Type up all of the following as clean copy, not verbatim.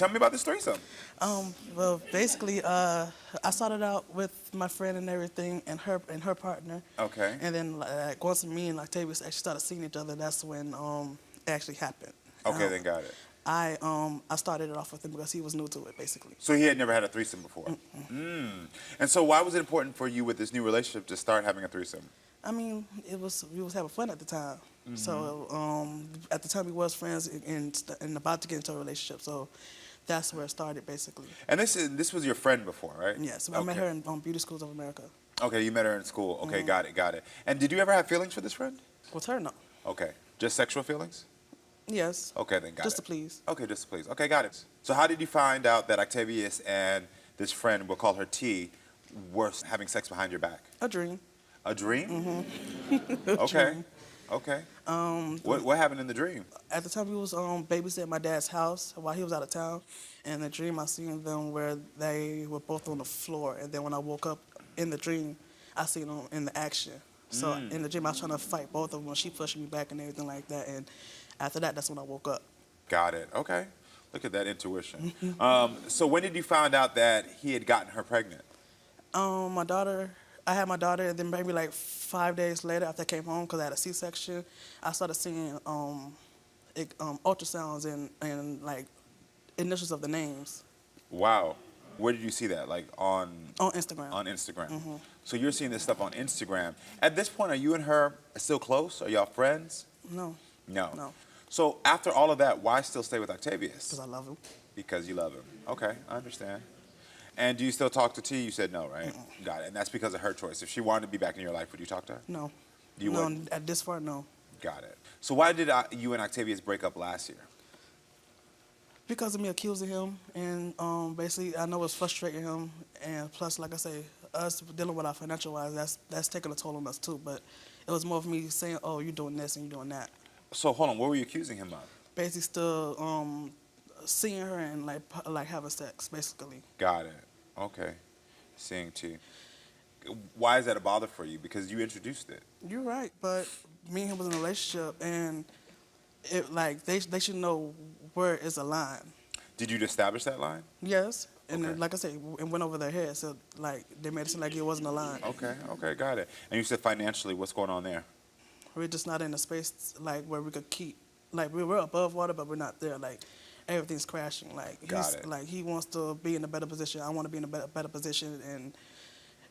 tell me about this threesome. Well, basically, I started out with my friend and everything, and her partner. Okay. And then, like, once me and Octavius actually started seeing each other, that's when it actually happened. Okay, then got it. I started it off with him because he was new to it, basically. So he had never had a threesome before. And so why was it important for you with this new relationship to start having a threesome? I mean, we was having fun at the time. So at the time we was friends and about to get into a relationship. So that's where it started, basically. And this was your friend before, right? Yes, I met her in Beauty Schools of America. Okay, you met her in school. Okay, got it. And did you ever have feelings for this friend? With her, no. Okay, just sexual feelings? Yes. Okay, then got it. Just to please. Okay, just to please. Okay, got it. So how did you find out that Octavius and this friend, we'll call her T, were having sex behind your back? A dream. A dream? Mm-hmm. Okay. Okay. What happened in the dream? At the time, we was babysitting my dad's house while he was out of town. And in the dream, I seen them where they were both on the floor. And then when I woke up in the dream, I seen them in the action. So in the dream, I was trying to fight both of them. She pushed me back and everything like that. And after that, that's when I woke up. Got it. Okay. Look at that intuition. So when did you find out that he had gotten her pregnant? I had my daughter, and then maybe like 5 days later after I came home, because I had a C-section, I started seeing ultrasounds and like initials of the names. Wow. Where did you see that? Like on Instagram. On Instagram. So you're seeing this stuff on Instagram. At this point, are you and her still close? Are y'all friends? No. No. So after all of that, why still stay with Octavius? Because I love him. Because you love him. Okay, I understand. And do you still talk to T? You said no, right? Got it. And that's because of her choice. If she wanted to be back in your life, would you talk to her? No. You no, wouldn't? At this far, no. Got it. So why did you and Octavius break up last year? Because of me accusing him, and basically I know it was frustrating him, and plus, like I say, us dealing with our financial wise, that's taking a toll on us too. But it was more of me saying, oh, you're doing this and you're doing that. So hold on, what were you accusing him of? Basically still seeing her and like having sex, basically. Got it. Okay. Seeing T. Why is that a bother for you? Because you introduced it. You're right, but me and him was in a relationship, and it like they should know where is a line. Did you establish that line? Yes, and Okay. then, like I said, it went over their head, so like they made it seem like it wasn't a line. Okay, got it. And you said financially, what's going on there? We're just not in a space like where we could keep, like we're above water, but we're not there. Like everything's crashing. Like Got it. like he wants to be in a better position. I want to be in a better position, and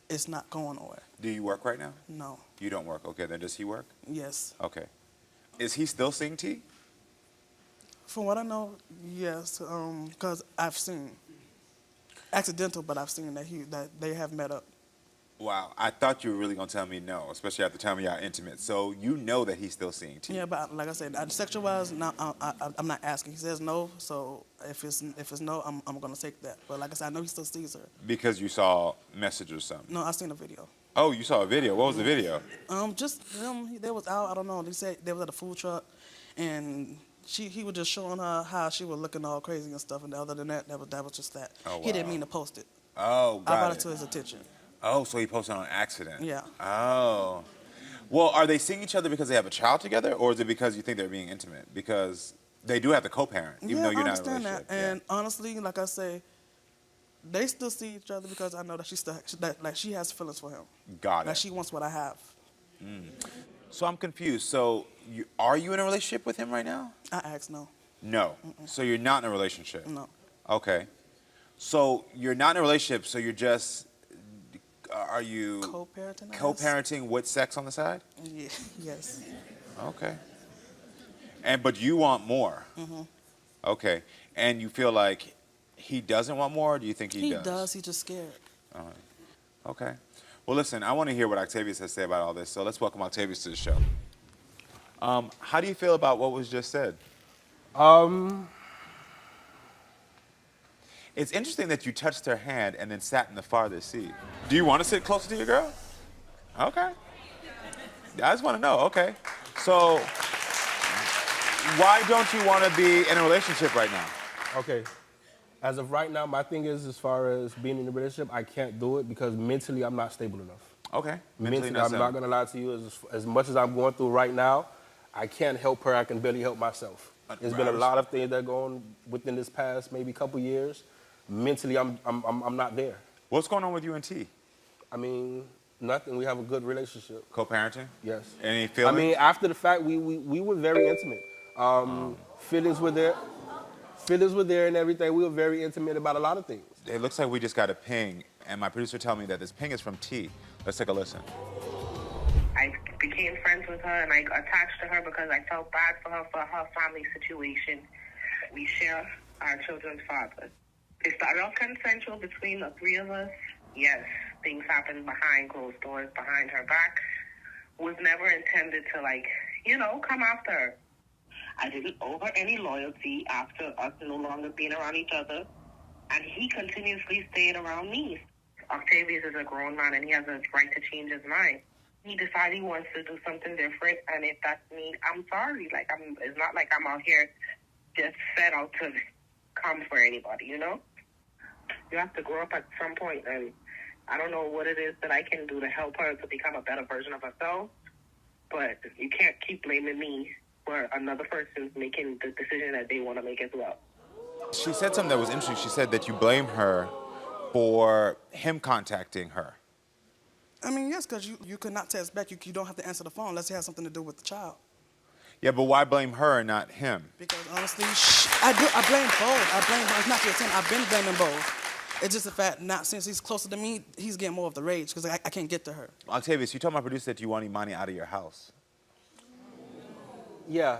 it's not going nowhere. Do you work right now? No. You don't work. Okay, then does he work? Yes. Okay. Is he still seeing T? From what I know, yes, because I've seen accidental, but I've seen that they have met up. Wow, I thought you were really gonna tell me no, especially after telling me y'all intimate. So you know that he's still seeing T. Yeah, but like I said, sexual wise, I'm not asking. He says no, so if it's no, I'm gonna take that. But like I said, I know he still sees her. Because you saw a message or something. No, I seen a video. Oh, you saw a video. What was the video? Just them. They was out. I don't know. They said they was at a food truck, and he was just showing her how she was looking all crazy and stuff. And other than that, that was just that. Oh, wow. He didn't mean to post it. Oh, got I brought it. it to his attention. Oh, so he posted on accident. Yeah. Oh. Well, are they seeing each other because they have a child together, or is it because you think they're being intimate? Because they do have to co-parent, even though you're not in a I relationship. understand that. And honestly, like I say, they still see each other because I know that she has feelings for him. Got it. Like she wants what I have. So I'm confused. So are you in a relationship with him right now? I asked no. No. So you're not in a relationship? No. Okay. So you're not in a relationship, so you're just, are you Co-parenting, I guess? co-parenting with sex on the side? Yeah. Yes. Okay. But you want more? Okay. And you feel like he doesn't want more, or do you think he does? He does. He's just scared. Okay. Well, listen, I want to hear what Octavius has to say about all this, so let's welcome Octavius to the show. How do you feel about what was just said? It's interesting that you touched her hand and then sat in the farthest seat. Do you want to sit closer to your girl? Okay. I just want to know. Okay. So why don't you want to be in a relationship right now? Okay. As of right now, my thing is, as far as being in a relationship, I can't do it because mentally I'm not stable enough. Okay. Mentally I'm not going to lie to you. As much as I'm going through right now, I can't help her. I can barely help myself. There's been a lot of things that go on within this past maybe couple years. Mentally, I'm not there. What's going on with you and T? I mean, nothing. We have a good relationship. Co-parenting? Yes. Any feelings? I mean, after the fact, we were very intimate. Feelings were there. Feelings were there and everything. We were very intimate about a lot of things. It looks like we just got a ping, and my producer told me that this ping is from T. Let's take a listen. I became friends with her, and I attached to her because I felt bad for her family situation. We share our children's father. It started off consensual between the three of us. Yes, things happened behind closed doors, behind her back. Was never intended to, come after her. I didn't owe her any loyalty after us no longer being around each other, and he continuously stayed around me. Octavius is a grown man, and he has a right to change his mind. He decided he wants to do something different, and if that's me, I'm sorry. It's not like I'm out here just set out to come for anybody, You have to grow up at some point, and I don't know what it is that I can do to help her to become a better version of herself, but you can't keep blaming me for another person's making the decision that they want to make as well. She said something that was interesting. She said that you blame her for him contacting her. I mean, yes, because you could not text back. You don't have to answer the phone unless it has something to do with the child. Yeah, but why blame her and not him? Because honestly, I blame both. I blame both. It's not just him. I've been blaming both. It's just the fact, not since he's closer to me, he's getting more of the rage because I can't get to her. Octavius, you told my producer that you want Imani out of your house. Yeah,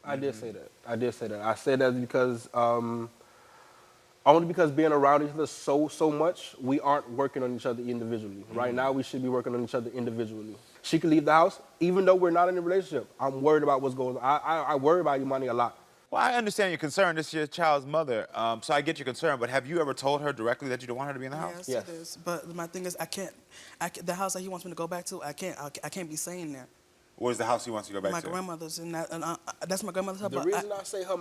I did say that. I said that because only because being around each other so much, we aren't working on each other individually. Right now, we should be working on each other individually. She could leave the house, even though we're not in a relationship. I'm worried about what's going on. I worry about Imani a lot. Well, I understand your concern. This is your child's mother, so I get your concern. But have you ever told her directly that you don't want her to be in the house? Yes, it is. But my thing is, I can't. The house that he wants me to go back to, I can't be saying that. Where's the house he wants you to go back My to? grandmother's, and that's my grandmother's house. The reason I say her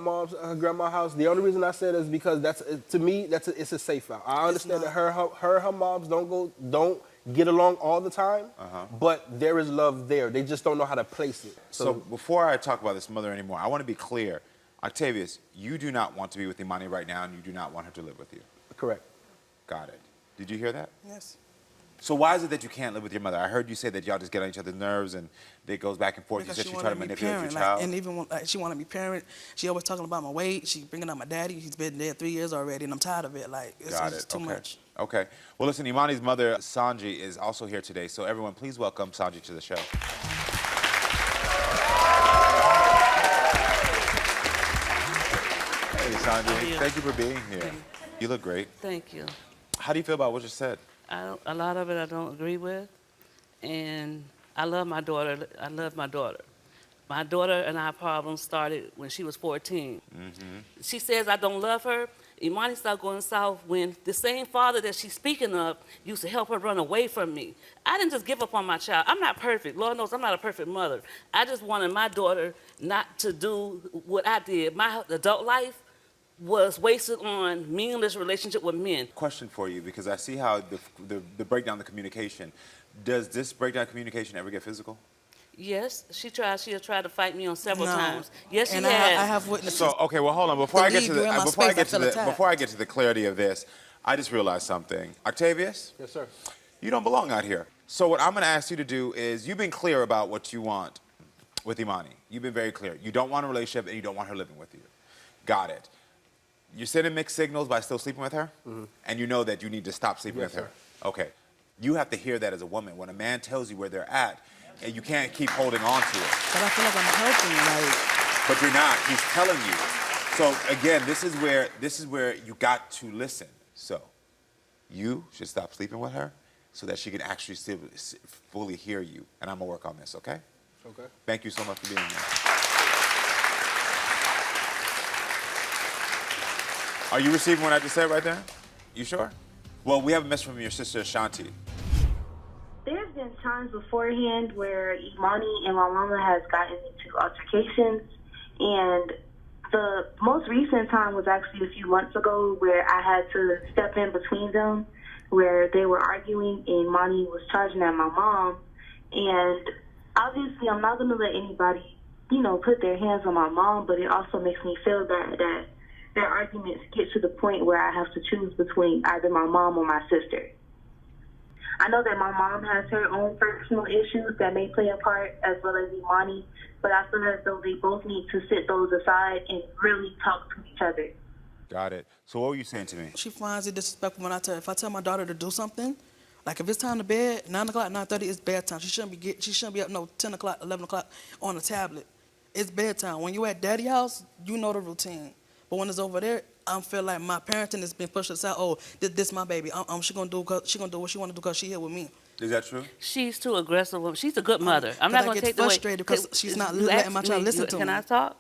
grandma's house, the only reason I say that is because to me it's a safe house. I understand that her moms don't get along all the time, but there is love there. They just don't know how to place it. So before I talk about this mother anymore, I want to be clear. Octavius, you do not want to be with Imani right now, and you do not want her to live with you. Correct. Got it. Did you hear that? Yes. So why is it that you can't live with your mother? I heard you say that y'all just get on each other's nerves and it goes back and forth. Because you said she tried to manipulate your child. And even when she wanted me parent, she always talking about my weight. She bringing up my daddy. He's been dead 3 years already, and I'm tired of it. It's just too much. Okay. Well, listen, Imani's mother, Sonji, is also here today. So everyone, please welcome Sonji to the show. Hey, Sonji. Thank you for being here. You look great. Thank you. How do you feel about what you said? A lot of it I don't agree with, and I love my daughter. My daughter and our problems started when she was 14. She says I don't love her. Imani started going south when the same father that she's speaking of used to help her run away from me. I didn't just give up on my child. I'm not perfect. Lord knows I'm not a perfect mother. I just wanted my daughter not to do what I did. My adult life was wasted on meaningless relationship with men. Question for you, because I see how the breakdown of the communication. Does this breakdown of communication ever get physical? Yes, she has tried to fight me on several times. Yes, she and has. I have witnesses. So okay, well hold on. Before I get to the clarity of this, I just realized something. Octavius? Yes, sir. You don't belong out here. So what I'm going to ask you to do is, you've been clear about what you want with Imani. You've been very clear. You don't want a relationship and you don't want her living with you. Got it. You're sending mixed signals by still sleeping with her, and you know that you need to stop sleeping with her. Okay. You have to hear that as a woman. When a man tells you where they're at, and you can't keep holding on to it. But I feel like I'm helping, But you're not. He's telling you. So again, this is where you got to listen. So you should stop sleeping with her so that she can actually fully hear you. And I'm gonna work on this, okay? Okay. Thank you so much for being here. Are you receiving what I just said right there? You sure? Well, we have a message from your sister, Ashanti. There's been times beforehand where Imani and my mama has gotten into altercations, and the most recent time was actually a few months ago where I had to step in between them, where they were arguing and Imani was charging at my mom. And obviously I'm not going to let anybody put their hands on my mom, but it also makes me feel that their arguments get to the point where I have to choose between either my mom or my sister. I know that my mom has her own personal issues that may play a part, as well as Imani, but I feel as though they both need to sit those aside and really talk to each other. Got it. So what were you saying to me? She finds it disrespectful when if I tell my daughter to do something, like if it's time to bed, 9 o'clock, 9:30 is bedtime. She shouldn't be up 10 o'clock, 11 o'clock on a tablet. It's bedtime. When you at daddy house, you know the routine. But when it's over there, I feel like my parenting has been pushed aside. Oh, this my baby. She gonna do what she want to do because she here with me. Is that true? She's too aggressive. She's a good mother. I'm not going to take the way. Frustrated because she's not letting my child listen to me. Can I talk?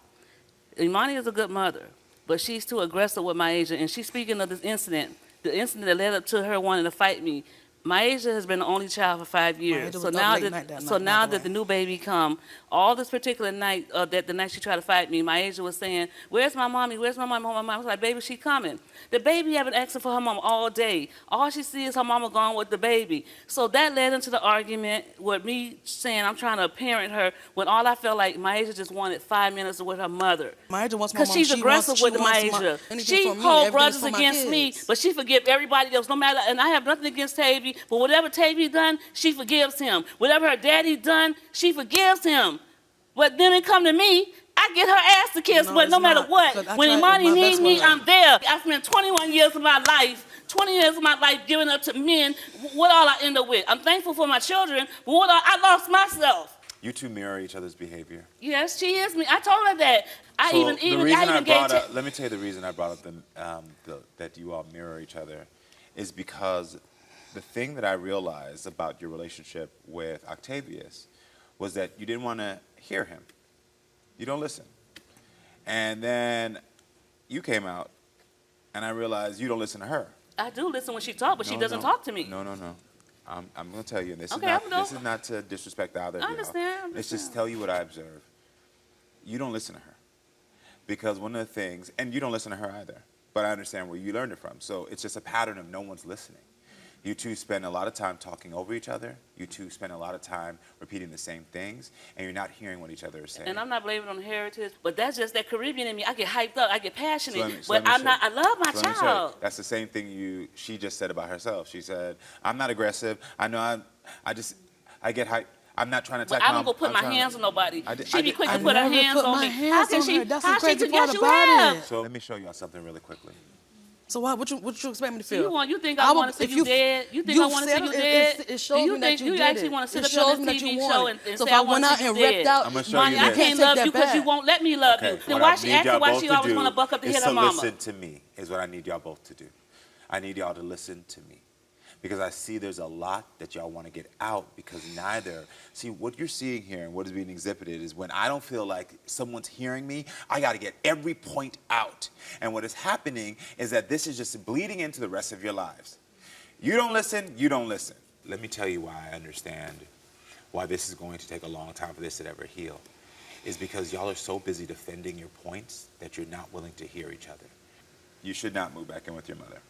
Imani is a good mother, but she's too aggressive with Myasia. And she's speaking of this incident, the incident that led up to her wanting to fight me. Myasia has been the only child for 5 years. So now that the new baby come, all this particular night, that the night she tried to fight me, Myasia was saying, "Where's my mommy? Where's my mommy?" My mom was like, "Baby, she coming." The baby have been asking for her mom all day. All she sees is her mama gone with the baby. So that led into the argument with me saying I'm trying to parent her when all I felt like Myasia just wanted 5 minutes with her mother. Myasia wants my mom. Because she's aggressive with Myasia. She holds grudges against me, but she forgives everybody else, no matter, and I have nothing against Tavy, but whatever Tavy done, she forgives him. Whatever her daddy done, she forgives him. But then it come to me, I get her ass to kiss, but no matter what, when Imani needs me, I'm there. I spent 21 years of my life, 20 years of my life giving up to men. What all I end up with? I'm thankful for my children, but I lost myself. You two mirror each other's behavior. Yes, she is me. I told her that. Let me tell you the reason I brought up that you all mirror each other is because the thing that I realized about your relationship with Octavius was that you didn't want to hear him. You don't listen. And then you came out, and I realized you don't listen to her. I do listen when she talks, but she doesn't talk to me. No. I'm going to tell you, and this is not to disrespect either of you. I understand. Let's just tell you what I observe. You don't listen to her. Because one of the things, and you don't listen to her either, but I understand where you learned it from. So it's just a pattern of no one's listening. You two spend a lot of time talking over each other. You two spend a lot of time repeating the same things, and you're not hearing what each other is saying. And I'm not blaming on heritage, but that's just that Caribbean in me. I get hyped up, I get passionate, but I love my child. That's the same thing she just said about herself. She said, "I'm not aggressive. I know I get hyped. I'm not trying to attack I don't go put my hands on nobody. She be quick to put her hands on me. How can she forget you have? So let me show y'all something really quickly. So what you expect me to feel? You think I want to see you dead? You think I want to see you dead? It shows me that you did it. You actually want to sit up on the TV show and so say if I want to see you dead? I'm going to show you this. I can't love you because you won't let me love you. Then why she asking why she always want to buck up to hit her mama? Listen to me is what I need y'all both to do. I need y'all to listen to me. Because I see there's a lot that y'all want to get out because see what you're seeing here and what is being exhibited is when I don't feel like someone's hearing me, I got to get every point out. And what is happening is that this is just bleeding into the rest of your lives. You don't listen, you don't listen. Let me tell you why I understand why this is going to take a long time for this to ever heal. Is because y'all are so busy defending your points that you're not willing to hear each other. You should not move back in with your mother.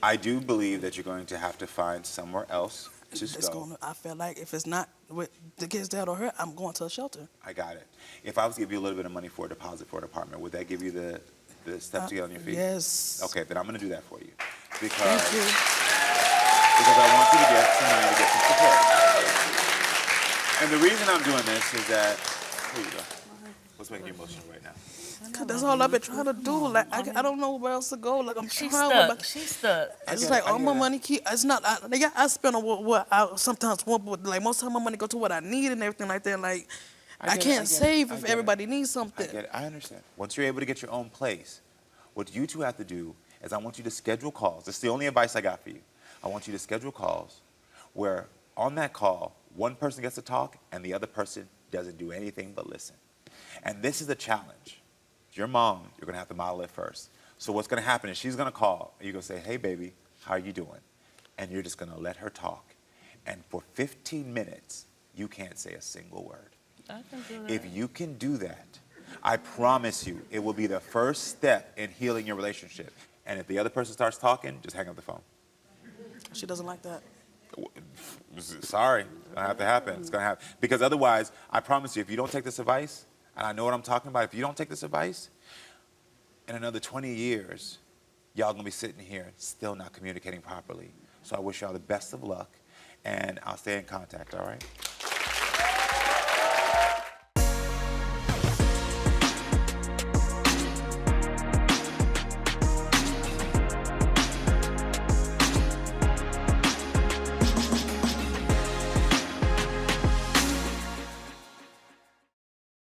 I do believe that you're going to have to find somewhere else to go. I feel like if it's not with the kids' dad or her, I'm going to a shelter. I got it. If I was to give you a little bit of money for a deposit for an apartment, would that give you the step to get on your feet? Yes. Okay, then I'm going to do that for you. Because I want you to get some money to get some support. And the reason I'm doing this is that, here you go. What's making you emotional right now? Cause that's all I've been trying to do. Like I don't know where else to go. Like She's stuck. It's like all my money it's not. I spend on what I sometimes want, but like most of my money go to what I need and everything like that. Like I can't save if everybody needs something. I get it. I understand. Once you're able to get your own place, what you two have to do is I want you to schedule calls. This is the only advice I got for you. I want you to schedule calls where on that call one person gets to talk and the other person doesn't do anything but listen. And this is a challenge. Your mom, you're going to have to model it first. So what's going to happen is she's going to call. And you're going to say, "Hey, baby, how are you doing?" And you're just going to let her talk. And for 15 minutes, you can't say a single word. I can do that. If you can do that, I promise you, it will be the first step in healing your relationship. And if the other person starts talking, just hang up the phone. She doesn't like that. Sorry, it's going to have to happen. It's going to happen. Because otherwise, I promise you, if you don't take this advice, And I know what I'm talking about. If you don't take this advice, in another 20 years, y'all gonna be sitting here still not communicating properly. So I wish y'all the best of luck, and I'll stay in contact, all right?